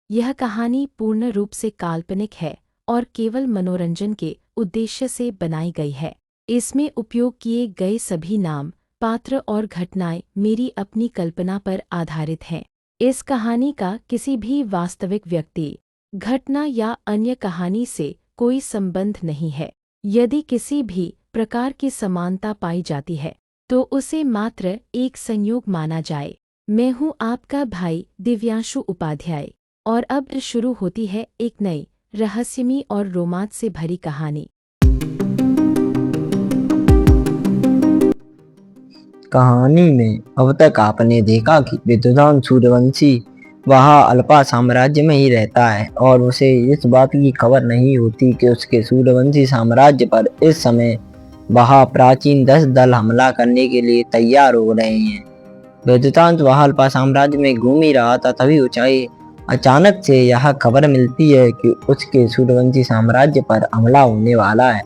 यह कहानी पूर्ण रूप से काल्पनिक है और केवल मनोरंजन के उद्देश्य से बनाई गई है। इसमें उपयोग किए गए सभी नाम, पात्र और घटनाएं मेरी अपनी कल्पना पर आधारित हैं। इस कहानी का किसी भी वास्तविक व्यक्ति, घटना या अन्य कहानी से कोई संबंध नहीं है। यदि किसी भी प्रकार की समानता पाई जाती है तो उसे मात्र एक संयोग माना जाए। मैं हूँ आपका भाई दिव्यांशु उपाध्याय और अब शुरू होती है एक नई रहस्यमयी और रोमांच से भरी कहानी। कहानी में अब तक आपने देखा कि विद्वान सूर्यवंशी वहाँ अल्पा साम्राज्य में ही रहता है और उसे इस बात की खबर नहीं होती कि उसके सूर्यवंशी साम्राज्य पर इस समय वहाँ प्राचीन 10 दल हमला करने के लिए तैयार हो रहे हैं। विद्वान वहाँ अल्पा साम्राज्य में घूम ही रहा था, तभी ऊंचाई अचानक से यह खबर मिलती है कि उसके सूर्यवंशी साम्राज्य पर हमला होने वाला है।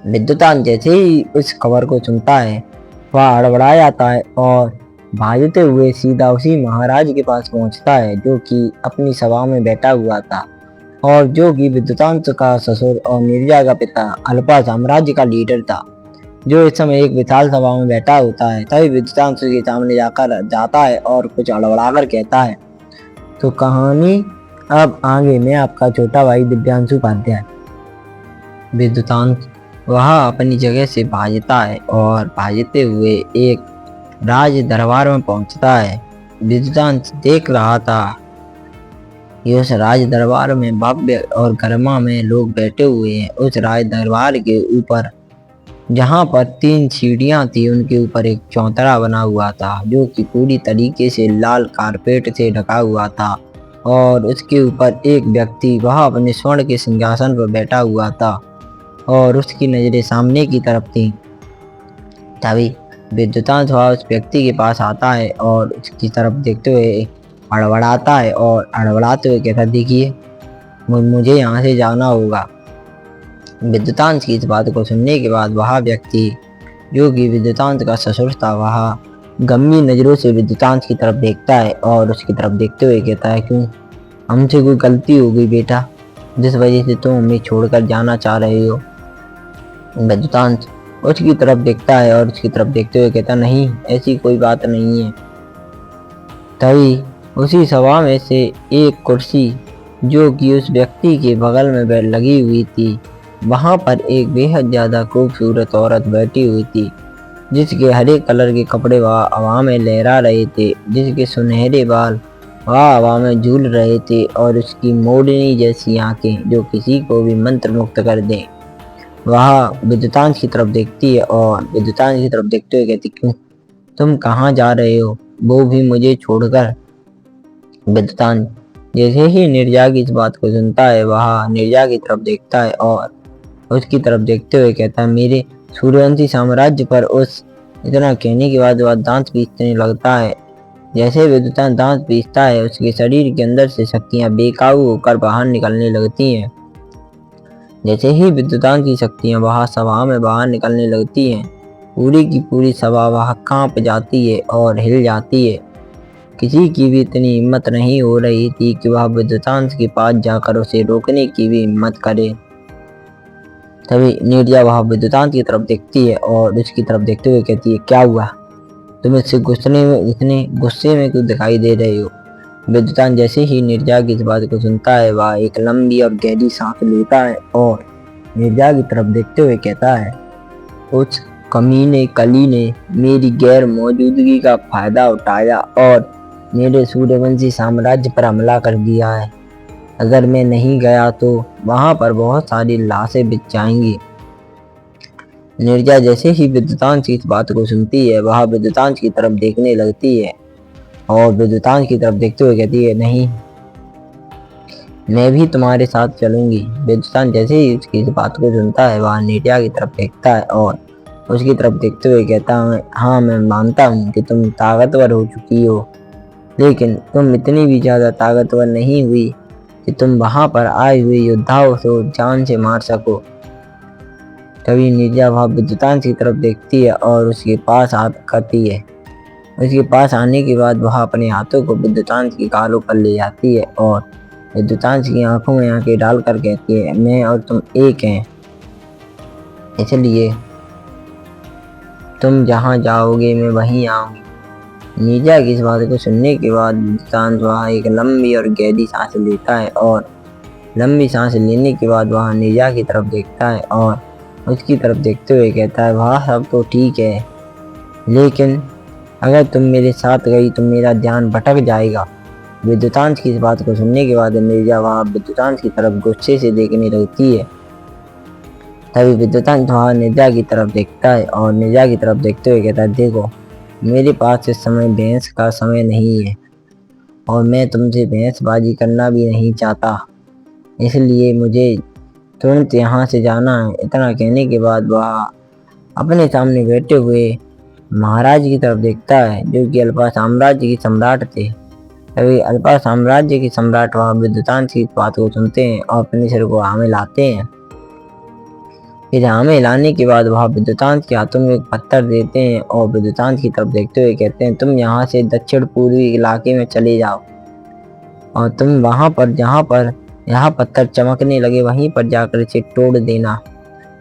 विद्युतान जैसे ही उस खबर को सुनता है वह हड़बड़ा जाता है और भागते हुए सीधा उसी महाराज के पास पहुंचता है जो कि अपनी सभा में बैठा हुआ था और जो कि विद्युतांत का ससुर और नीरजा का पिता अल्पा साम्राज्य का लीडर था, जो इस समय एक विशाल सभा में बैठा होता है। तभी विद्युतांत के सामने जाकर जाता है और कुछ हड़बड़ाकर कहता है, तो कहानी अब आगे। मैं आपका छोटा भाई दिव्यांशु उपाध्याय। विद्युतांत वह अपनी जगह से भागता है और भागते हुए एक राज दरबार में पहुंचता है। विद्युतांत देख रहा था कि उस राज दरबार में भव्य और गरिमा में लोग बैठे हुए हैं। उस राज दरबार के ऊपर जहाँ पर 3 सीढ़ियाँ थी, उनके ऊपर एक चौतरा बना हुआ था जो कि पूरी तरीके से लाल कारपेट से ढका हुआ था और उसके ऊपर एक व्यक्ति वह अपने स्वर्ण के सिंहासन पर बैठा हुआ था और उसकी नज़रें सामने की तरफ थी। तभी विद्युतांत वह उस व्यक्ति के पास आता है और उसकी तरफ देखते हुए हड़बड़ाता है और हड़बड़ाते हुए कहता, देखिए मुझे यहाँ से जाना होगा। विद्युतांत की इस बात को सुनने के बाद वह व्यक्ति जो कि विद्युतांत का ससुर था, वह गंभीर नज़रों से विद्युतांत की तरफ देखता है और उसकी तरफ देखते हुए कहता है, क्यों, हमसे कोई गलती हो गई बेटा, जिस वजह से तुम हमें छोड़कर जाना चाह रहे हो? विद्युतांत उसकी तरफ देखता है और उसकी तरफ देखते हुए कहता, नहीं, ऐसी कोई बात नहीं है। तभी उसी सभा में से एक कुर्सी जो कि उस व्यक्ति के बगल में लगी हुई थी, वहां पर एक बेहद ज्यादा खूबसूरत औरत बैठी हुई थी जिसके हरे कलर के कपड़े वह हवा में लहरा रहे थे, जिसके सुनहरे बाल वह हवा में झूल रहे थे और उसकी मोरनी जैसी आंखें जो किसी को भी मंत्रमुग्ध कर दें। वह विद्युतांत की तरफ देखती है और विद्युतांत की तरफ देखते हुए कहती, क्यों, तुम कहाँ जा रहे हो, वो भी मुझे छोड़कर? विद्युतांत जैसे ही नीरजा की इस बात को सुनता है वह नीरजा की तरफ देखता है और उसकी तरफ देखते हुए कहता है, मेरे सूर्यवंशी साम्राज्य पर उस इतना कहने के बाद वह दांत पीसने लगता है। जैसे विद्युतांत दांत पीसता है उसके शरीर के अंदर से शक्तियां बेकाबू होकर बाहर निकलने लगती हैं। जैसे ही विद्युतांत की शक्तियां वहां सभा में बाहर निकलने लगती हैं, पूरी की पूरी सभा वहां कांप जाती है और हिल जाती है। किसी की भी इतनी हिम्मत नहीं हो रही थी कि वह विद्युतांत के पास जाकर उसे रोकने की भी हिम्मत करे। तभी नीरजा वह विद्युतांत की तरफ देखती है और उसकी तरफ देखते हुए कहती है, क्या हुआ, तुम इतने गुस्से में क्यों दिखाई दे रहे हो? विद्युतांत जैसे ही नीरजा की इस बात को सुनता है वह एक लंबी और गहरी सांस लेता है और नीरजा की तरफ देखते हुए कहता है, उस कमीने कली ने मेरी गैर मौजूदगी का फायदा उठाया और मेरे सूर्यवंशी साम्राज्य पर हमला कर दिया है। अगर मैं नहीं गया तो वहां पर बहुत सारी लाशें बिछ जाएंगी। नीरजा जैसे ही विद्युतांत की इस बात को सुनती है वह विद्युतांत की तरफ देखने लगती है और विद्युतांत की तरफ देखते हुए कहती है, नहीं, मैं भी तुम्हारे साथ चलूंगी। विद्युतांत जैसे ही उसकी इस बात को सुनता है वह नीरजा की तरफ देखता है और उसकी तरफ देखते हुए कहता है, हाँ, मैं मानता हूँ कि तुम ताकतवर हो चुकी हो, लेकिन तुम इतनी भी ज़्यादा ताकतवर नहीं हुई कि तुम वहां पर आए हुए योद्धाओं को जान से मार सको। तभी नीरजा वह विद्युतांत की तरफ देखती है और उसके पास आती है। उसके पास आने के बाद वह अपने हाथों को विद्युतांत की गालों पर ले जाती है और विद्युतांश की आंखों में आंखें डालकर कहती है, मैं और तुम एक हैं, इसलिए तुम जहाँ जाओगे मैं वहीं आऊंगी। नीरजा की इस बात को सुनने के बाद विद्युतांश वहाँ एक लंबी और गहरी सांस लेता है और लंबी सांस लेने के बाद वहाँ नीरजा की तरफ देखता है और उसकी तरफ देखते हुए कहता है, वहाँ सब तो ठीक है, लेकिन अगर तुम मेरे साथ गई तो मेरा ध्यान भटक जाएगा। विद्युतांश की इस बात को सुनने के बाद नीरजा वहाँ विद्युतांश की तरफ गुस्से से देखने लगती है। तभी विद्युतांश वहाँ नीरजा की तरफ देखता है और नीरजा की तरफ देखते हुए कहता है, देखो मेरे पास इस समय बहस का समय नहीं है और मैं तुमसे बहसबाजी करना भी नहीं चाहता, इसलिए मुझे तुरंत यहाँ से जाना है। इतना कहने के बाद वह अपने सामने बैठे हुए महाराज की तरफ देखता है, जो कि अल्पा साम्राज्य की सम्राट थे। तभी अल्पा साम्राज्य की सम्राट वहाँ विद्युतांश की बात को सुनते हैं और अपने सिर को आमे लाते हैं। फिर आमे लाने के बाद वह विद्युतांश के हाथों में एक पत्थर देते हैं और विद्युतांश की तरफ देखते हुए कहते हैं, तुम यहाँ से दक्षिण पूर्वी इलाके में चले जाओ और तुम वहाँ पर जहाँ पर यहाँ पत्थर चमकने लगे वहीं पर जाकर इसे तोड़ देना।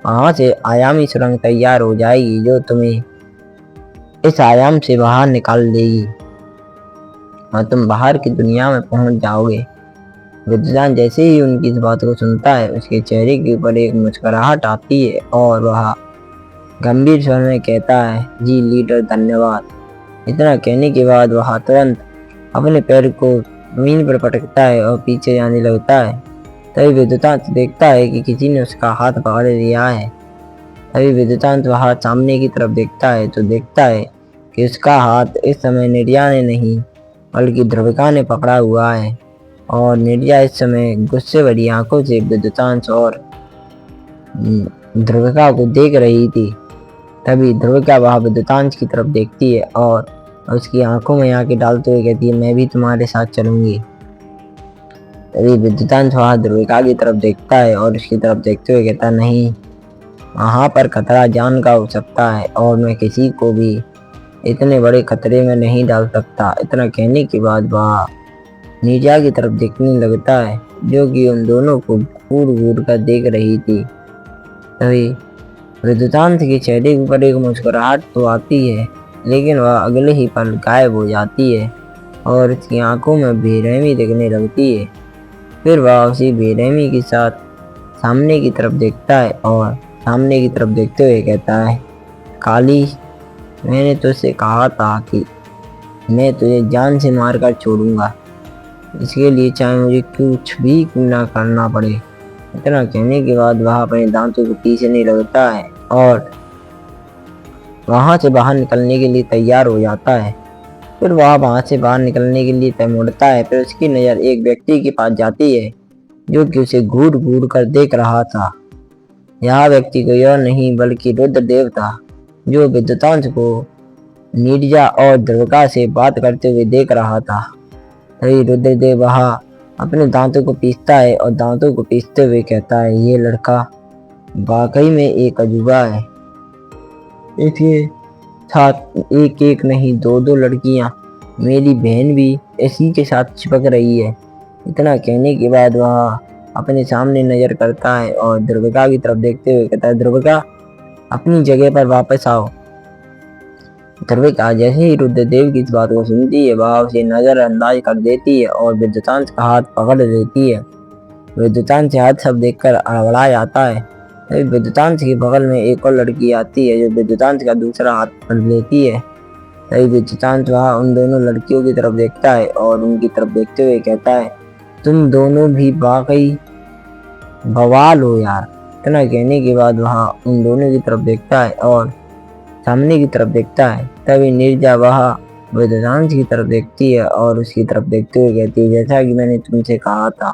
वहाँ से आयामी सुरंग तैयार हो जाएगी जो तुम्हें इस आयाम से बाहर निकाल देगी और तुम बाहर की दुनिया में पहुंच जाओगे। विद्युतांश जैसे ही उनकी इस बात को सुनता है उसके चेहरे के ऊपर एक मुस्कुराहट आती है और वह गंभीर स्वर में कहता है, जी लीडर धन्यवाद। इतना कहने के बाद वह तुरंत अपने पैर को जमीन पर पटकता है और पीछे जाने लगता है। तभी विद्युतांश देखता है कि किसी ने उसका हाथ पकड़ लिया है। तभी विद्युतांश वह सामने की तरफ देखता है तो देखता है कि उसका हाथ इस समय निर्या ने नहीं बल्कि ध्रुविका ने पकड़ा हुआ है और निर्या इस समय गुस्से भरी आंखों से विद्युतांश और ध्रुविका को देख रही थी। तभी ध्रुविका वह विद्युतांश की तरफ देखती है और उसकी आंखों में आंखें डालते हुए कहती है, मैं भी तुम्हारे साथ चलूंगी। तभी विद्युतांश वह ध्रुविका की तरफ देखता है और उसकी तरफ देखते हुए कहता, नहीं, वहाँ पर खतरा जान का हो सकता है और मैं किसी को भी इतने बड़े खतरे में नहीं डाल सकता। इतना कहने के बाद वह नीरजा की तरफ देखने लगता है, जो कि उन दोनों को घूर घूर कर देख रही थी। तभी विद्युतांश के चेहरे के ऊपर एक मुस्कुराहट तो आती है, लेकिन वह अगले ही पल गायब हो जाती है और उसकी आंखों में बेरहमी दिखने लगती है। फिर वह उसी बेरहमी के साथ सामने की तरफ देखता है और सामने की तरफ देखते हुए कहता है, काली, मैंने तुझसे कहा था कि मैं तुझे जान से मारकर छोड़ूंगा, इसके लिए चाहे मुझे कुछ भी ना करना पड़े। इतना कहने के बाद वह अपने दांतों को पीसने लगता है और वहां से बाहर निकलने के लिए तैयार हो जाता है। फिर वह वहां से बाहर निकलने के लिए मुड़ता है। फिर उसकी नज़र एक व्यक्ति के पास जाती है जो कि उसे घूर घूर कर देख रहा था। यह व्यक्ति कोई और नहीं बल्कि रुद्रदेव था, जो विद्युतांश को नीरजा और ध्रुविका से बात करते हुए देख रहा था। तभी रुद्रदेव वहां अपने दांतों को पीसता है और दांतों को पीसते हुए कहता है, ये लड़का वाकई में एक अजूबा है। इसके साथ एक एक नहीं दो दो लड़कियां, मेरी बहन भी इसी के साथ चिपक रही है। इतना कहने के बाद वह अपने सामने नजर करता है और ध्रुविका की तरफ देखते हुए कहता है, ध्रुविका अपनी जगह पर वापस आओ। ध्रुविका जैसे ही रुद्रदेव की इस बात को सुनती है वह उसे नजरअंदाज कर देती है और विद्युतांश का हाथ पकड़ लेती है। विद्युतांश हाथ सब देखकर हड़बड़ा जाता है। तभी विद्युतांश के बगल में एक और लड़की आती है जो विद्युतांश का दूसरा हाथ पकड़ लेती है। तभी विद्युतांश वह उन दोनों लड़कियों की तरफ देखता है और उनकी तरफ देखते हुए कहता है, तुम दोनों भी वाकई बवाल हो यार। इतना कहने के बाद वह उन दोनों की तरफ देखता है और सामने की तरफ देखता है। तभी नीरजा वह विद्युतांश की तरफ देखती है और उसकी तरफ देखते हुए कहती है, जैसा कि मैंने तुमसे कहा था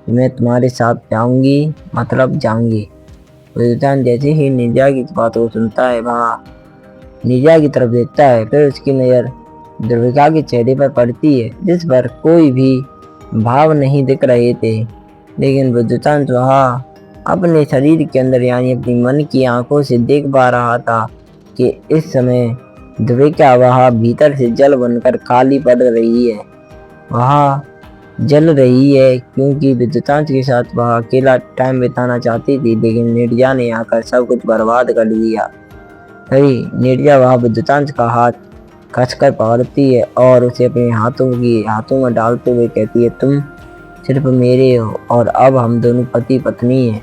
मैं तुम्हारे साथ जाऊंगी, मतलब जाऊंगी। विद्युतांश जैसे ही नीरजा की बात को सुनता है वह नीरजा की तरफ देखता है। फिर उसकी नज़र ध्रुविका के चेहरे पर पड़ती है जिस पर कोई भी भाव नहीं दिख रहे थे, लेकिन विद्युतांश वह अपने शरीर के अंदर यानी अपनी मन की आंखों से देख पा रहा था कि इस समय ध्रुविका वह भीतर से जल बनकर काली पड़ रही है। वह जल रही है, क्योंकि विद्युतांश के साथ वह अकेला टाइम बिताना चाहती थी, लेकिन नीरजा ने आकर सब कुछ बर्बाद कर दिया। तभी नीरजा वह विद्युतांश का हाथ कसकर पकड़ती है और उसे अपने हाथों में डालते हुए कहती है, तुम सिर्फ मेरे हो और अब हम दोनों पति पत्नी हैं।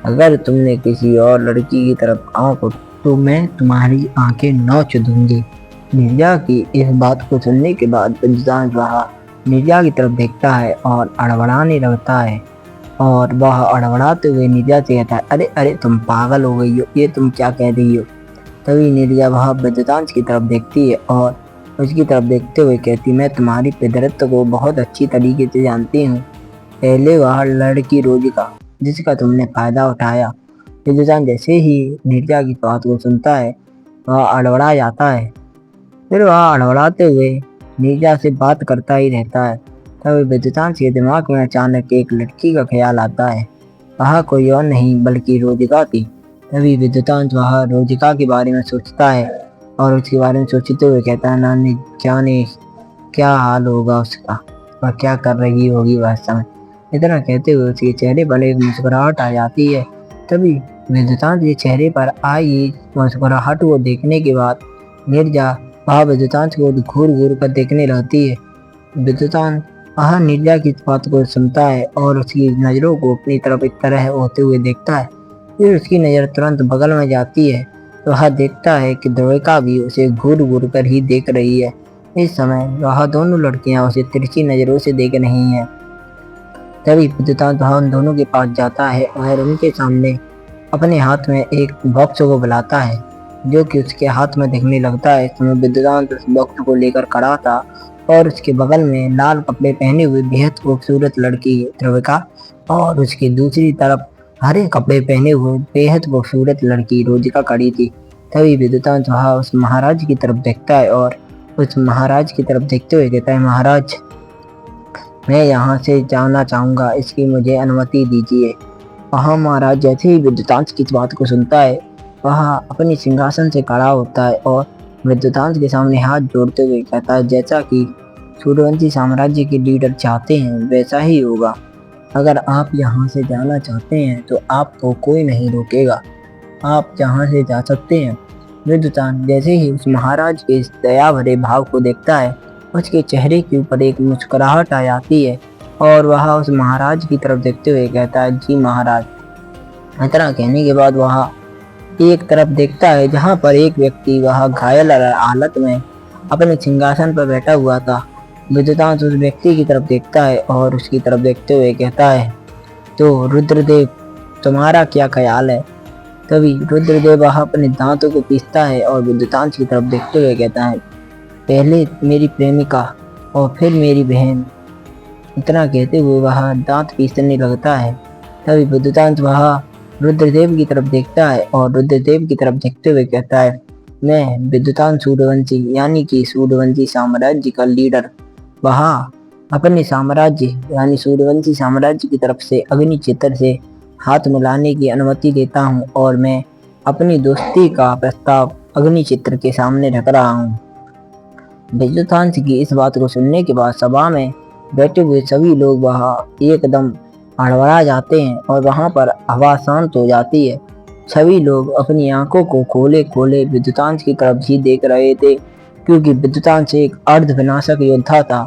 अगर तुमने किसी और लड़की की तरफ आंख उठाई तो मैं तुम्हारी आंखें नोच दूंगी। नीरजा की इस बात को सुनने के बाद विद्युतांश वह नीरजा की तरफ देखता है और अड़बड़ाने लगता है, और वह अड़बड़ाते हुए नीरजा से कहता है, अरे अरे तुम पागल हो गई हो, ये तुम क्या कह रही हो। तभी नीरजा वह विद्युतांश की तरफ देखती है और उसकी तरफ देखते हुए कहती, मैं तुम्हारी पितृत्व को बहुत अच्छी तरीके से जानती हूँ। पहले वह लड़की रोजिका जिसका तुमने फायदा उठाया। विद्युतांश जैसे ही नीरजा की बात को सुनता है वह अड़बड़ा जाता है। फिर वह अड़बड़ाते हुए नीरजा से बात करता ही रहता है। तभी विद्युतांश के दिमाग में अचानक एक लड़की का ख्याल आता है। वह कोई और नहीं बल्कि रोजिका थी। तभी विद्युतांश वह रोजिका के बारे में सोचता है और उसके बारे में सोचते हुए कहता है, नानी जाने क्या हाल होगा उसका, वह क्या कर रही होगी वह समय। इतना कहते हुए उसके चेहरे पर एक मुस्कुराहट आ जाती है। तभी विद्युतांश के चेहरे पर आई मुस्कुराहट को देखने के बाद नीरजा वह विद्युतांश को घूर घूर कर देखने लगती है। विद्युतांश वह नीरजा की बात को सुनता है और उसकी नज़रों को अपनी तरफ एक तरह होते हुए देखता है। फिर उसकी नज़र तुरंत बगल में जाती है तो वह देखता है कि द्रोविका भी उसे घूर घूर कर ही देख रही है। इस समय वह दोनों लड़कियां उसे तिरछी नज़रों से देख रही हैं। तभी विद्युतांश वह उन दोनों के पास जाता है और उनके सामने अपने हाथ में एक बॉक्स को बुलाता है, जो कि उसके हाथ में दिखने लगता है। इस समय विद्युतांश उस बॉक्स को लेकर खड़ा था और उसके बगल में लाल कपड़े पहने हुए बेहद खूबसूरत लड़की द्रोविका और उसकी दूसरी तरफ हरे कपड़े पहने हुए बेहद खूबसूरत लड़की रोजिका खड़ी थी। तभी विद्युतांश वह उस महाराज की तरफ देखता है और उस महाराज की तरफ देखते हुए कहता है, महाराज मैं यहाँ से जाना चाहूँगा, इसकी मुझे अनुमति दीजिए। वहाँ महाराज जैसे ही विद्युतांश की इस बात को सुनता है वह अपनी सिंहासन से खड़ा होता है और विद्युतांश के सामने हाथ जोड़ते हुए कहता है, जैसा कि सूर्यवंशी साम्राज्य के लीडर चाहते हैं वैसा ही होगा। अगर आप यहाँ से जाना चाहते हैं तो आपको कोई नहीं रोकेगा, आप यहाँ से जा सकते हैं। विद्युतांश जैसे ही उस महाराज के इस दया भरे भाव को देखता है उसके चेहरे के ऊपर एक मुस्कुराहट आ जाती है और वह उस महाराज की तरफ देखते हुए कहता है, जी महाराज। इतना कहने के बाद वह एक तरफ देखता है जहाँ पर एक व्यक्ति वह घायल हालत में अपने सिंहासन पर बैठा हुआ था। विद्युतांश उस व्यक्ति की तरफ देखता है और उसकी तरफ देखते हुए कहता है, तो रुद्रदेव तुम्हारा क्या ख्याल है। तभी रुद्रदेव वह अपने दांतों को पीसता है और विद्युतांश की तरफ देखते हुए कहता है, पहले मेरी प्रेमिका और फिर मेरी बहन। इतना कहते हुए वह दांत पीसने लगता है। तभी विद्युतांश वह रुद्रदेव की तरफ देखता है और रुद्रदेव की तरफ देखते हुए कहता है, मैं विद्युतांश सूर्यवंशी यानी कि सूर्यवंशी साम्राज्य का लीडर वहाँ अपने साम्राज्य यानी सूर्यवंशी साम्राज्य की तरफ से अग्नि चित्र से हाथ मिलाने की अनुमति देता हूँ और मैं अपनी दोस्ती का प्रस्ताव अग्नि चित्र के सामने रख रहा हूँ। विद्युतांश की इस बात को सुनने के बाद सभा में बैठे हुए सभी लोग वहाँ एकदम हड़बड़ा जाते हैं और वहाँ पर हवा शांत हो जाती है। सभी लोग अपनी आंखों को खोले खोले विद्युतांश की तरफ ही देख रहे थे, क्योंकि विद्युतांश एक अर्धविनाशक योद्धा था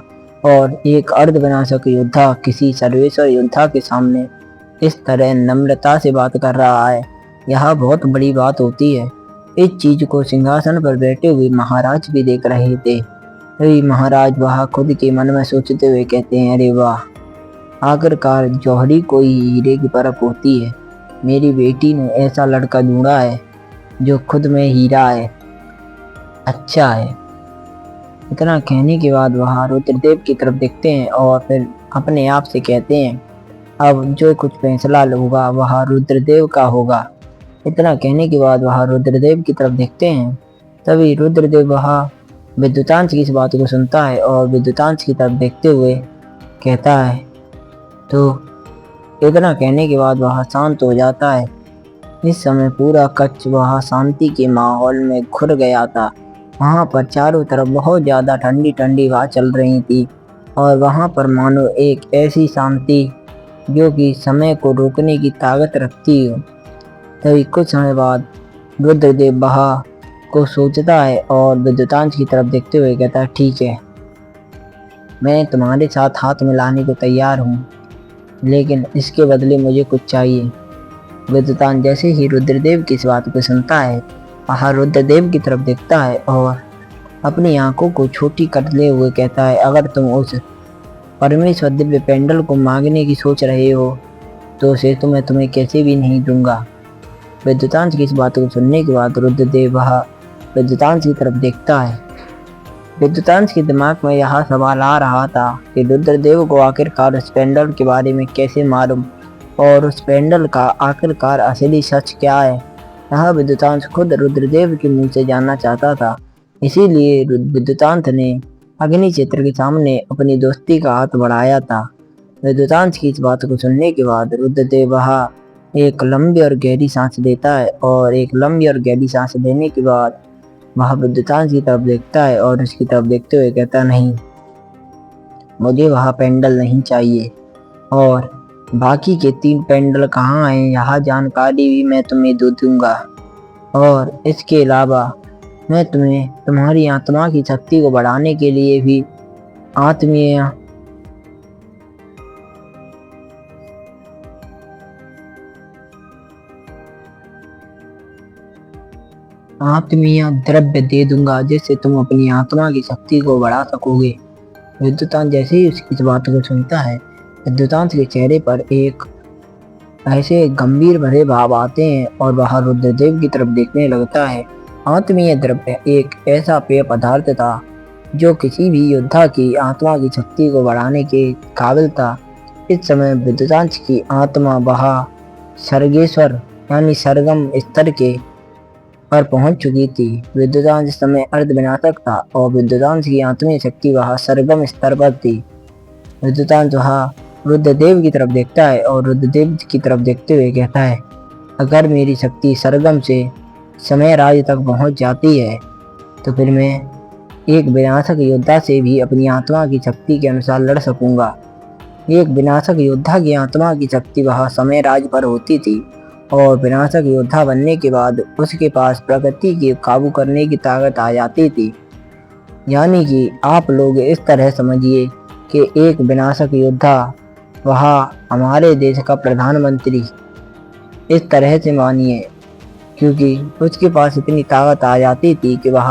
और एक अर्धविनाशक योद्धा किसी सर्वेश्वर योद्धा के सामने इस तरह नम्रता से बात कर रहा है, यह बहुत बड़ी बात होती है। इस चीज को सिंहासन पर बैठे हुए महाराज भी देख रहे थे। तभी महाराज वह खुद के मन में सोचते हुए कहते हैं, अरे वाह, आखिरकार जौहरी कोई हीरे की परख होती है। मेरी बेटी ने ऐसा लड़का ढूंढा है जो खुद में हीरा है, अच्छा है। इतना कहने के बाद वह रुद्रदेव की तरफ देखते हैं और फिर अपने आप से कहते हैं, अब जो कुछ फैसला होगा वह रुद्रदेव का होगा। इतना कहने के बाद वह रुद्रदेव की तरफ देखते हैं। तभी रुद्रदेव वह विद्युतांश की इस बात को सुनता है और विद्युतांश की तरफ देखते हुए कहता है, तो इतना कहने के बाद वह शांत हो जाता है। इस समय पूरा कच्छ वह शांति के माहौल में घुर गया था। वहाँ पर चारों तरफ बहुत ज़्यादा ठंडी ठंडी हवा चल रही थी और वहाँ पर मानो एक ऐसी शांति जो कि समय को रोकने की ताकत रखती हो। तभी कुछ समय बाद रुद्रदेव वहाँ को सोचता है और विद्युतांश की तरफ देखते हुए कहता है, ठीक है, मैं तुम्हारे साथ हाथ मिलाने को तैयार हूँ, लेकिन इसके बदले मुझे कुछ चाहिए। विद्युतांश जैसे ही रुद्रदेव की इस बात को सुनता है, वहाँ रुद्रदेव की तरफ देखता है और अपनी आंखों को छोटी करते हुए कहता है, अगर तुम उस परमेश्वर दिव्य पेंडल को मांगने की सोच रहे हो तो उसे तो मैं तुम्हें कैसे भी नहीं दूंगा। विद्युतांश की इस बात को सुनने के बाद रुद्रदेव वहाँ विद्युतांश की तरफ देखता है। विद्युतांश के दिमाग में यह सवाल आ रहा था कि रुद्रदेव को आखिरकार उस पेंडल के बारे में कैसे मालूम और उस पेंडल का आखिरकार असली सच क्या है। यह विद्युतांश खुद रुद्रदेव के मुंह से जानना चाहता था। इसीलिए विद्युतांश ने अग्नि क्षेत्र के सामने अपनी दोस्ती का हाथ बढ़ाया था। विद्युतांश की इस बात को सुनने के बाद रुद्रदेव वहाँ एक लंबी और गहरी सांस लेता है और एक लंबी और गहरी सांस लेने के बाद वह विद्युतांश की तरफ देखता है और उसकी तरफ देखते हुए कहता, नहीं, मुझे वह पेंडल नहीं चाहिए और बाकी के 3 पेंडल कहाँ हैं यह जानकारी भी मैं तुम्हें दे दूंगा। और इसके अलावा मैं तुम्हें तुम्हारी आत्मा की शक्ति को बढ़ाने के लिए भी आत्मीय द्रव्य दे दूंगा जिससे तुम अपनी आत्मा की शक्ति को बढ़ा सकोगे। विद्युतांश जैसे ही उसकी इस बात को सुनता है, विद्युतांश के चेहरे पर एक ऐसे गंभीर भरे भाव आते हैं और वह रुद्रदेव की तरफ देखने लगता है। आत्मीय द्रव्य एक ऐसा पेय पदार्थ था जो किसी भी योद्धा की आत्मा की शक्ति को बढ़ाने के काबिल था। इस समय विद्युतांश की आत्मा वह सर्गेश्वर यानी सरगम स्तर के पर पहुंच चुकी थी। विद्युतांश इस समय अर्धविनाशक था और विद्युतांश की आत्मीय शक्ति वह सरगम स्तर पर थी। विद्युतांश वह रुद्रदेव की तरफ देखता है और रुद्रदेव की तरफ देखते हुए कहता है, अगर मेरी शक्ति सरगम से समय राज तक पहुंच जाती है तो फिर मैं एक विनाशक योद्धा से भी अपनी आत्मा की शक्ति के अनुसार लड़ सकूंगा। एक विनाशक योद्धा की आत्मा की शक्ति वह समय राज पर होती थी और विनाशक योद्धा बनने के बाद उसके पास प्रकृति के काबू करने की ताकत आ जाती थी। यानी कि आप लोग इस तरह समझिए कि एक विनाशक योद्धा वह हमारे देश का प्रधानमंत्री, इस तरह से मानिए, क्योंकि उसके पास इतनी ताकत आ जाती थी कि वह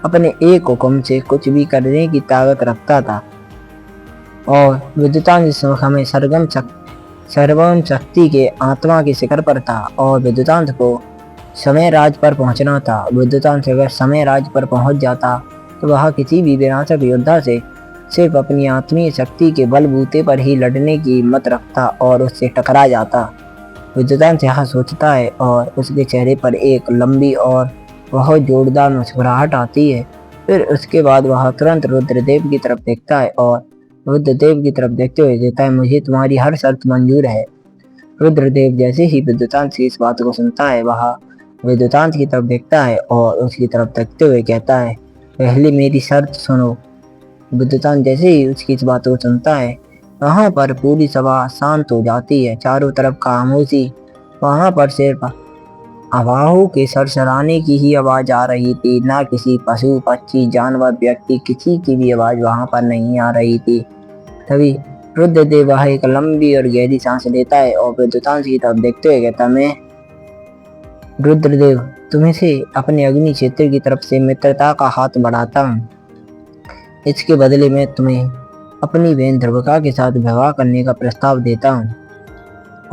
अपने एक हुक्म से कुछ भी करने की ताकत रखता था। और विद्युतांश इस समय सर्वम शक्ति के आत्मा के शिखर पर था और विद्युतांश को समय राज पर पहुंचना था। विद्युतांश अगर समय राज पर पहुंच जाता तो वह किसी भी विनाशक योद्धा से सिर्फ अपनी आत्मीय शक्ति के बलबूते पर ही लड़ने की हिम्मत रखता और उससे टकरा जाता। विद्युतांश यह सोचता है और उसके चेहरे पर एक लंबी और बहुत जोरदार मुस्कुराहट आती है। फिर उसके बाद वह तुरंत रुद्रदेव की तरफ देखता है और रुद्रदेव की तरफ देखते हुए कहता है, मुझे तुम्हारी हर शर्त मंजूर है। रुद्रदेव जैसे ही विद्युतांश की इस बात को सुनता है, वह विद्युतांश की तरफ देखता है और उसकी तरफ देखते हुए कहता है, पहले मेरी शर्त सुनो। विद्युतांश जैसे ही उसकी इस बात को सुनता है, वहाँ पर पूरी सभा शांत हो जाती है। चारों तरफ खामोशी, वहाँ पर सिर्फ हवाओं के सरसराने की ही आवाज आ रही थी। ना किसी पशु पक्षी जानवर व्यक्ति किसी की भी आवाज वहाँ पर नहीं आ रही थी। तभी रुद्रदेव वह एक लंबी और गहरी सांस लेता है और विद्युतांश की तरफ देखते हुए कहता, मैं रुद्रदेव तुम्हें से अपने अग्नि क्षेत्र की तरफ से मित्रता का हाथ बढ़ाता हूँ। इसके बदले में तुम्हें अपनी बहन ध्रुवका के साथ विवाह करने का प्रस्ताव देता हूँ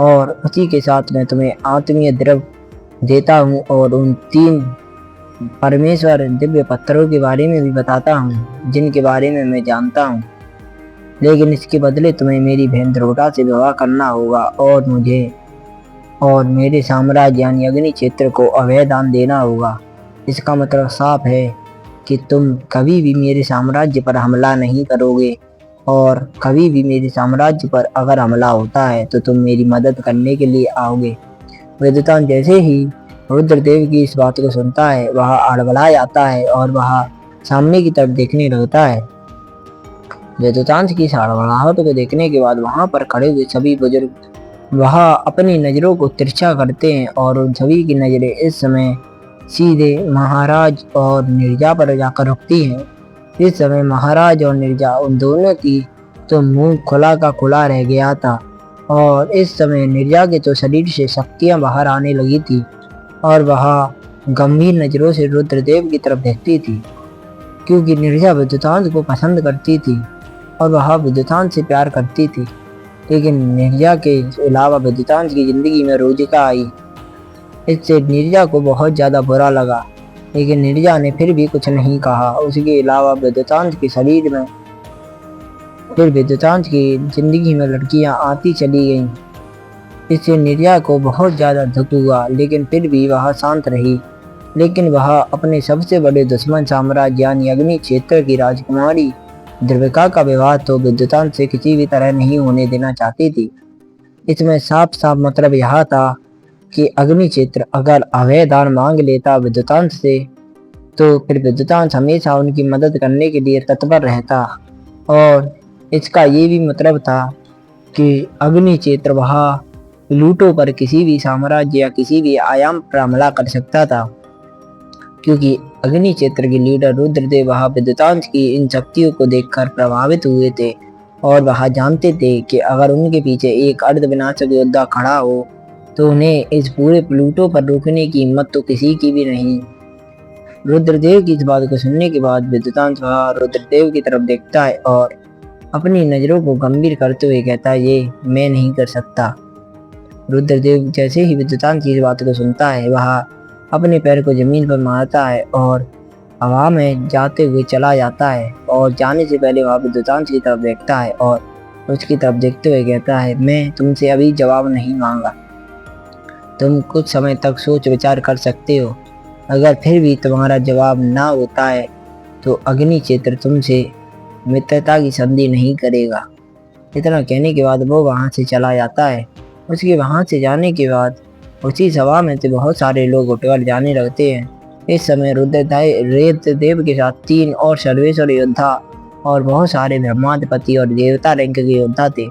और उसी के साथ मैं तुम्हें आत्मीय द्रव्य देता हूँ और उन 3 परमेश्वर दिव्य पत्थरों के बारे में भी बताता हूँ जिनके बारे में मैं जानता हूँ। लेकिन इसके बदले तुम्हें मेरी बहन ध्रुवका से विवाह करना होगा और मुझे और मेरे साम्राज्य यानी अग्नि क्षेत्र को अभय दान देना होगा। इसका मतलब साफ है कि तुम कभी भी मेरे साम्राज्य पर हमला नहीं करोगे और कभी भी मेरे साम्राज्य पर अगर हमला होता है तो तुम मेरी मदद करने के लिए आओगे। विद्युतांश जैसे ही रुद्रदेव की इस बात को सुनता है, वह अड़बड़ा जाता है और वह सामने की तरफ देखने लगता है। विद्युतांश की हड़बड़ाहट को देखने के बाद वहां पर खड़े हुए सभी बुजुर्ग वहां अपनी नजरों को तिरछा करते हैं और उन सभी की नजरें इस समय सीधे महाराज और नीरजा पर जाकर रुकती हैं। इस समय महाराज और नीरजा उन दोनों की तो मुंह खुला का खुला रह गया था और इस समय नीरजा के तो शरीर से शक्तियां बाहर आने लगी थी और वह गंभीर नजरों से रुद्रदेव की तरफ देखती थी, क्योंकि नीरजा विद्युतांश को पसंद करती थी और वह विद्युतांश से प्यार करती थी। लेकिन नीरजा के अलावा विद्युतांश की जिंदगी में रोजिका आई। इससे नीरजा को बहुत ज़्यादा बुरा लगा, लेकिन नीरजा ने फिर भी कुछ नहीं कहा। उसके अलावा विद्युतांश के शरीर में फिर विद्युतांश की जिंदगी में लड़कियां आती चली गईं। इससे नीरजा को बहुत ज़्यादा दुख हुआ, लेकिन फिर भी वह शांत रही। लेकिन वह अपने सबसे बड़े दुश्मन साम्राज्य यानी अग्नि क्षेत्र की राजकुमारी द्रविका का विवाह तो विद्युतांश से किसी भी तरह नहीं होने देना चाहती थी। इसमें साफ साफ मतलब यह था कि अग्नि क्षेत्र अगर अभय दान मांग लेता विद्युतांश से, तो फिर विद्युतांश हमेशा उनकी मदद करने के लिए तत्पर रहता और इसका ये भी मतलब था कि अग्नि क्षेत्र वह प्लूटो पर किसी भी साम्राज्य या किसी भी आयाम पर हमला कर सकता था, क्योंकि अग्नि क्षेत्र के लीडर रुद्रदेव वह विद्युतांश की इन शक्तियों को देखकर प्रभावित हुए थे और वह जानते थे कि अगर उनके पीछे एक अर्धविनाशक योद्धा खड़ा हो तो उन्हें इस पूरे प्लूटो पर रोकने की हिम्मत तो किसी की भी नहीं। रुद्रदेव की इस बात को सुनने के बाद विद्युतांश वह रुद्रदेव की तरफ देखता है और अपनी नज़रों को गंभीर करते हुए कहता है, ये मैं नहीं कर सकता। रुद्रदेव जैसे ही विद्युतांश की इस बात को सुनता है वह अपने पैर को जमीन पर मारता है और हवा में जाते हुए चला जाता है और जाने से पहले वह विद्युतांश की तरफ देखता है और उसकी तरफ देखते हुए कहता है, मैं तुमसे अभी जवाब नहीं मांगा, तुम कुछ समय तक सोच विचार कर सकते हो। अगर फिर भी तुम्हारा जवाब ना होता है तो अग्नि क्षेत्र तुमसे मित्रता की संधि नहीं करेगा। इतना कहने के बाद वो वहाँ से चला जाता है। उसके वहाँ से जाने के बाद उसी सभा में से बहुत सारे लोग उठकर जाने लगते हैं। इस समय रुद्रदेव के साथ 3 और सर्वेश्वर योद्धा और बहुत सारे ब्रह्माधिपति और देवता रैंक के योद्धा थे।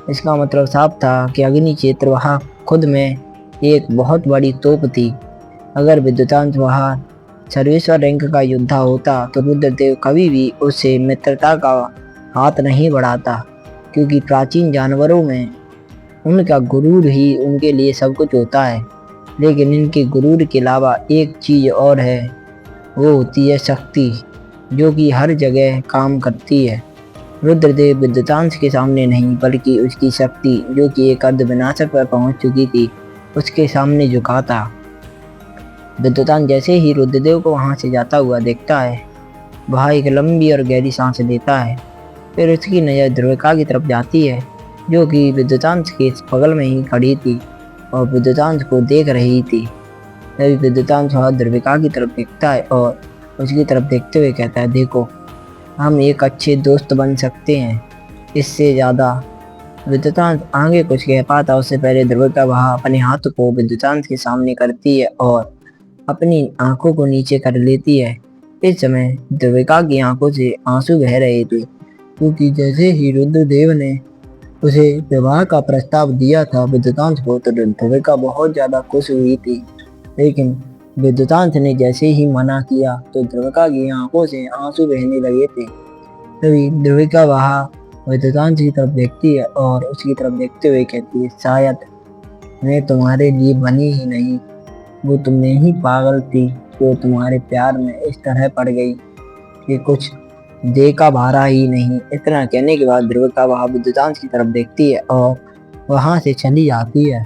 इसका मतलब साफ था कि अग्नि क्षेत्र वहाँ खुद में एक बहुत बड़ी तोप थी। अगर विद्युतांश वहाँ सर्वेश्वर रैंक का योद्धा होता तो रुद्रदेव कभी भी उससे मित्रता का हाथ नहीं बढ़ाता, क्योंकि प्राचीन जानवरों में उनका गुरूर ही उनके लिए सब कुछ होता है। लेकिन इनके गुरूर के अलावा एक चीज़ और है, वो होती है शक्ति, जो कि हर जगह काम करती है। रुद्रदेव विद्युतांश के सामने नहीं बल्कि उसकी शक्ति, जो कि एक अर्धविनाशक पर पहुंच चुकी थी, उसके सामने झुका था। विद्युतांश जैसे ही रुद्रदेव को वहां से जाता हुआ देखता है, वह एक लंबी और गहरी सांस लेता है। फिर उसकी नज़र द्रविका की तरफ जाती है, जो कि विद्युतांश के बगल में ही खड़ी थी और विद्युतांश को देख रही थी। तभी विद्युतांश वह द्रविका की तरफ देखता है और उसकी तरफ देखते हुए कहता है, देखो हम एक अच्छे दोस्त बन सकते हैं, इससे ज़्यादा। विद्युतांश आगे कुछ कह पाता उससे पहले द्रविका वह अपने हाथ को विद्युतांश के सामने करती है और अपनी आंखों को नीचे कर लेती है। इस समय द्रविका की आंखों से आंसू बह रहे थे, क्योंकि जैसे ही रुद्रदेव ने उसे विवाह का प्रस्ताव दिया था विद्युतांश को, तो द्रविका बहुत ज़्यादा खुश हुई थी। लेकिन विद्युतांश ने जैसे ही मना किया तो द्रविका की आंखों से आंसू बहने लगे थे। तभी द्रविका वहाँ विद्युतांश की तरफ देखती है और उसकी तरफ देखते हुए कहती है, शायद मैं तुम्हारे लिए बनी ही नहीं, वो तुमने ही पागल थी जो तुम्हारे प्यार में इस तरह पड़ गई कि कुछ देखा भारा ही नहीं। इतना कहने के बाद द्रविका वहाँ विद्युतांश की तरफ देखती है और वहाँ से चली जाती है।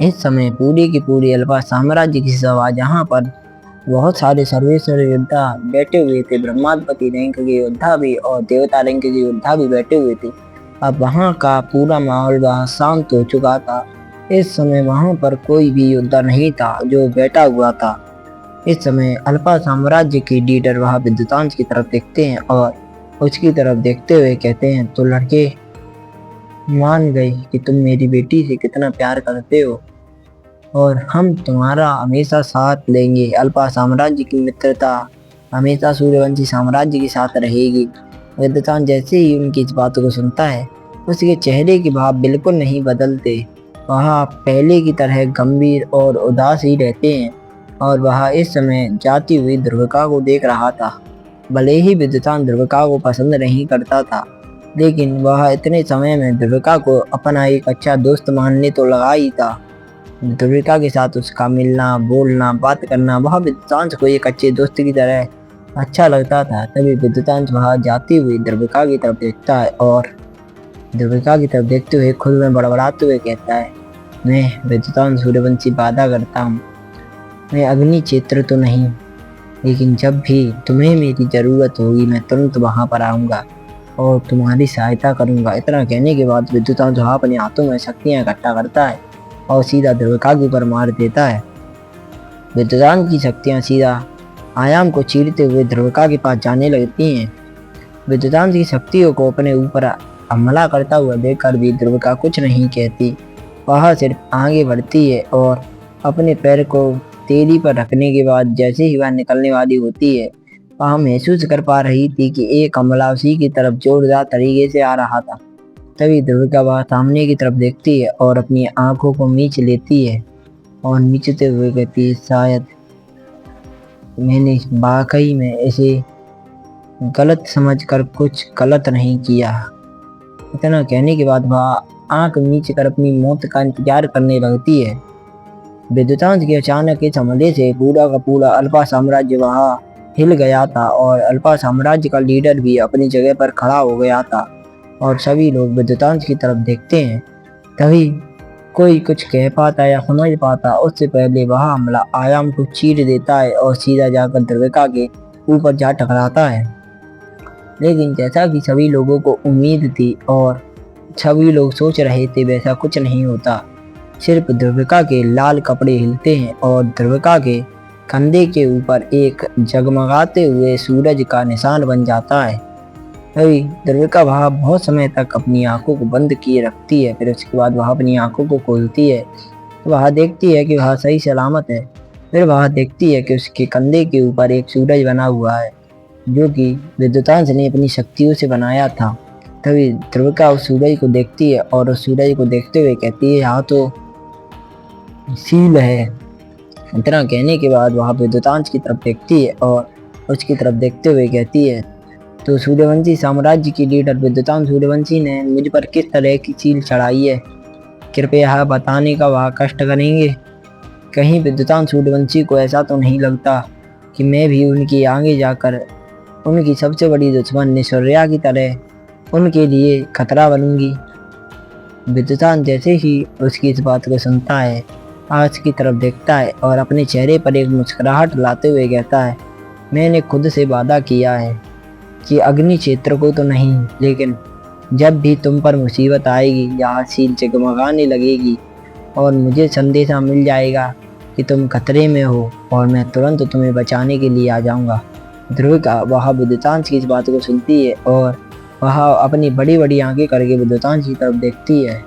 इस समय पूरी की पूरी अल्पा साम्राज्य की सभा, जहाँ पर बहुत सारे सर्वेश्वर योद्धा बैठे हुए थे, ब्रह्माधिपति रैंक के योद्धा भी और देवता रैंक के योद्धा भी बैठे हुए थे। अब वहाँ का पूरा माहौल वहाँ शांत हो चुका था। इस समय वहाँ पर कोई भी योद्धा नहीं था जो बैठा हुआ था। इस समय अल्पा साम्राज्य की लीडर वह विद्युतांश की तरफ देखते हैं और उसकी तरफ देखते हुए कहते हैं, तो लड़के मान गए कि तुम मेरी बेटी से कितना प्यार करते हो और हम तुम्हारा हमेशा साथ लेंगे। अल्पा साम्राज्य की मित्रता हमेशा सूर्यवंशी साम्राज्य के साथ रहेगी। विद्युतान जैसे ही उनकी इस बातों को सुनता है, उसके चेहरे के भाव बिल्कुल नहीं बदलते। वह पहले की तरह गंभीर और उदास ही रहते हैं और वह इस समय जाती हुई ध्रुविका को देख रहा था। भले ही विद्युतान ध्रुविका को पसंद नहीं करता था, लेकिन वह इतने समय में ध्रुविका को अपना एक अच्छा दोस्त मानने तो लगा ही था। ध्रुविका के साथ उसका मिलना, बोलना, बात करना वह विद्युतांश को एक अच्छे दोस्त की तरह अच्छा लगता था। तभी विद्युतांश वह जाती हुई ध्रुविका की तरफ देखता है और ध्रुविका की तरफ देखते हुए खुद में बड़बड़ाते हुए कहता है, मैं विद्युतांश सूर्यवंशी वादा करता हूँ, मैं अग्नि क्षेत्र तो नहीं, लेकिन जब भी तुम्हें मेरी ज़रूरत होगी मैं तुरंत वहाँ पर आऊँगा और तुम्हारी सहायता करूँगा। इतना कहने के बाद विद्युतांश वह अपने हाथों में शक्तियाँ इकट्ठा करता है और सीधा ध्रुविका के ऊपर मार देता है। विद्युतांश की शक्तियाँ सीधा आयाम को चीरते हुए ध्रुविका के पास जाने लगती हैं। विद्युतांश की शक्तियों को अपने ऊपर हमला करता हुआ देखकर भी ध्रुविका कुछ नहीं कहती। वह सिर्फ आगे बढ़ती है और अपने पैर को तेली पर रखने के बाद जैसे ही वह निकलने वाली होती है, वह महसूस कर पा रही थी कि एक हमला उसी की तरफ जोरदार तरीके से आ रहा था। तभी ध्रुविका वह सामने की तरफ देखती है और अपनी आंखों को मींच लेती है और नीचते हुए कहती है, शायद मैंने वाकई में इसे गलत समझकर कुछ गलत नहीं किया। इतना कहने के बाद वह आंख मीच कर अपनी मौत का इंतजार करने लगती है। विद्युतांश के अचानक इस हमले से पूरा का पूरा अल्फा साम्राज्य वहां हिल गया था और अल्फा साम्राज्य का लीडर भी अपनी जगह पर खड़ा हो गया था और सभी लोग विद्युतांश की तरफ देखते हैं। तभी कोई कुछ कह पाता या समझ पाता उससे पहले वह हमला आयाम को चीर देता है और सीधा जाकर ध्रुविका के ऊपर जा टकराता है। लेकिन जैसा कि सभी लोगों को उम्मीद थी और सभी लोग सोच रहे थे, वैसा कुछ नहीं होता। सिर्फ ध्रुविका के लाल कपड़े हिलते हैं और ध्रुविका के कंधे के ऊपर एक जगमगाते हुए सूरज का निशान बन जाता है। तभी ध्रुविका वह बहुत समय तक अपनी आंखों को बंद किए रखती है। फिर उसके बाद वह अपनी आंखों को खोलती है तो वह देखती है कि वह सही सलामत है। फिर वह देखती है कि उसके कंधे के ऊपर एक सूरज बना हुआ है, जो कि विद्युतांश ने अपनी शक्तियों से बनाया था। तभी ध्रुविका उस सूरज को देखती है और उस सूरज को देखते हुए कहती है, यहाँ तो सील है। इतना कहने के बाद वह विद्युतांश की तरफ देखती है और उसकी तरफ देखते हुए कहती है, तो सूर्यवंशी साम्राज्य की लीडर विद्युतांश सूर्यवंशी ने मुझ पर किस तरह की सील चढ़ाई है, कृपया बताने का वह कष्ट करेंगे। कहीं विद्युतांश सूर्यवंशी को ऐसा तो नहीं लगता कि मैं भी उनकी आगे जाकर उनकी सबसे बड़ी दुश्मन निशुर्या की तरह उनके लिए खतरा बनूंगी। विद्युतांश जैसे ही उसकी इस बात को सुनता है, आज की तरफ देखता है और अपने चेहरे पर एक मुस्कुराहट लाते हुए कहता है, मैंने खुद से वादा किया है कि अग्नि क्षेत्र को तो नहीं, लेकिन जब भी तुम पर मुसीबत आएगी, यहाँ सील जगमगाने लगेगी और मुझे संदेशा मिल जाएगा कि तुम खतरे में हो और मैं तुरंत तुम्हें बचाने के लिए आ जाऊंगा। ध्रुविका वह विद्युतांश की इस बात को सुनती है और वह अपनी बड़ी बड़ी आंखें करके विद्युतांश की तरफ देखती है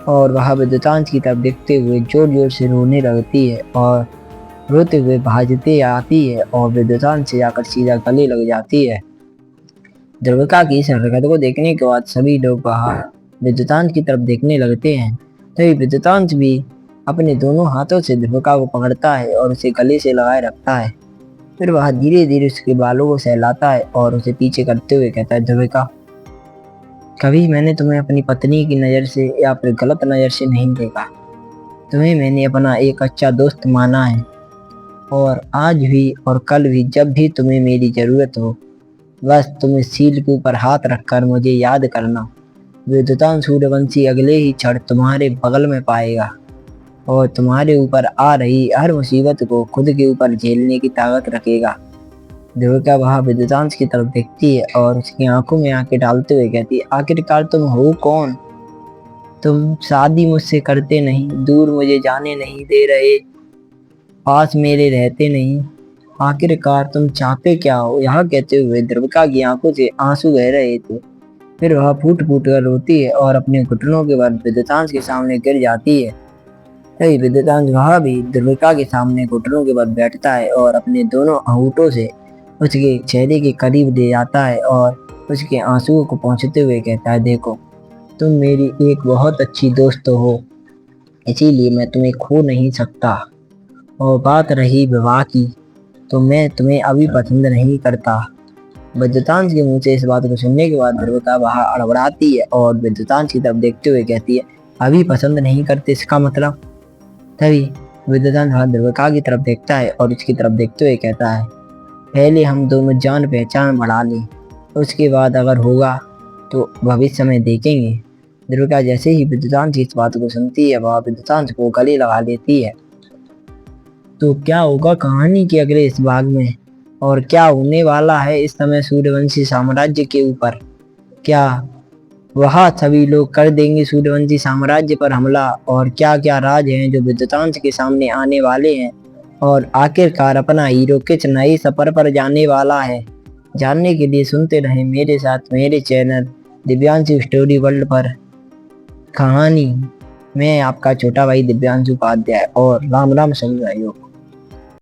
और वह विद्युतांश की तरफ देखते हुए जोर जोर से रोने लगती है और रोते हुए भागते आती है और विद्युतांश से जाकर सीधा गले लग जाती है। ध्रुविका की इस हरकत को देखने के बाद सभी लोग वहाँ विद्युतांश की तरफ देखने लगते हैं। तभी विद्युतांश भी अपने दोनों हाथों से ध्रुविका को पकड़ता है और उसे गले से लगाए रखता है। फिर वह धीरे धीरे उसके बालों को सहलाता है और उसे पीछे करते हुए कहता है, ध्रुविका, कभी मैंने तुम्हें अपनी पत्नी की नज़र से या फिर गलत नज़र से नहीं देखा। तुम्हें मैंने अपना एक अच्छा दोस्त माना है और आज भी और कल भी जब भी तुम्हें मेरी ज़रूरत हो, बस तुम इस सील के ऊपर हाथ रखकर मुझे याद करना। विद्युतांश सूर्यवंशी अगले ही क्षण तुम्हारे बगल में पाएगा और तुम्हारे ऊपर आ रही हर मुसीबत को खुद के ऊपर झेलने की ताकत रखेगा। ध्रुविका वह विद्युतांश की तरफ देखती है और उसकी आंखों में आंखें डालते हुए कहती है, आखिरकार तुम हो कौन? तुम शादी मुझसे करते नहीं, दूर मुझे जाने नहीं दे रहे, पास मेरे रहते नहीं, आखिरकार तुम चाहते क्या हो? यह कहते हुए ध्रुविका की आंखों से आंसू बह रहे थे। फिर वह फूट फूट कर रोती है और अपने घुटनों के बल विद्युतांश के सामने गिर जाती है। तभी विद्युतांश वह भी ध्रुविका के सामने घुटनों के बल बैठता है और अपने दोनों अंगूठों से उसके चेहरे के करीब ले जाता है और उसके आंसुओं को पोंछते हुए कहता है, देखो तुम मेरी एक बहुत अच्छी दोस्त हो, इसीलिए मैं तुम्हें खो नहीं सकता। और बात रही विवाह की, तो मैं तुम्हें अभी पसंद नहीं करता। विद्युतांश के मुंह से इस बात को सुनने के बाद ध्रुविका वहां अड़बड़ाती है और विद्युतांश की तरफ देखते हुए कहती है, अभी पसंद नहीं करते इसका मतलब? तभी विद्युतांश ध्रुविका की तरफ देखता है और उसकी तरफ देखते हुए कहता है, पहले हम दोनों जान पहचान बढ़ा लें, उसके बाद अगर होगा तो भविष्य में देखेंगे। ध्रुविका जैसे ही विद्युतांश की इस बात को सुनती है, वह विद्युतांश को गले लगा लेती है। तो क्या होगा कहानी के अगले इस भाग में, और क्या होने वाला है इस समय सूर्यवंशी साम्राज्य के ऊपर? क्या वह सभी लोग कर देंगे सूर्यवंशी साम्राज्य पर हमला, और क्या क्या राज हैं जो विद्युतांश के सामने आने वाले हैं, और आखिरकार अपना हीरो किस नए सफर पर जाने वाला है? जानने के लिए सुनते रहें मेरे साथ मेरे चैनल दिव्यांशु स्टोरी वर्ल्ड पर कहानी। मैं आपका छोटा भाई दिव्यांशु उपाध्याय, और राम राम सभी भाइयों को।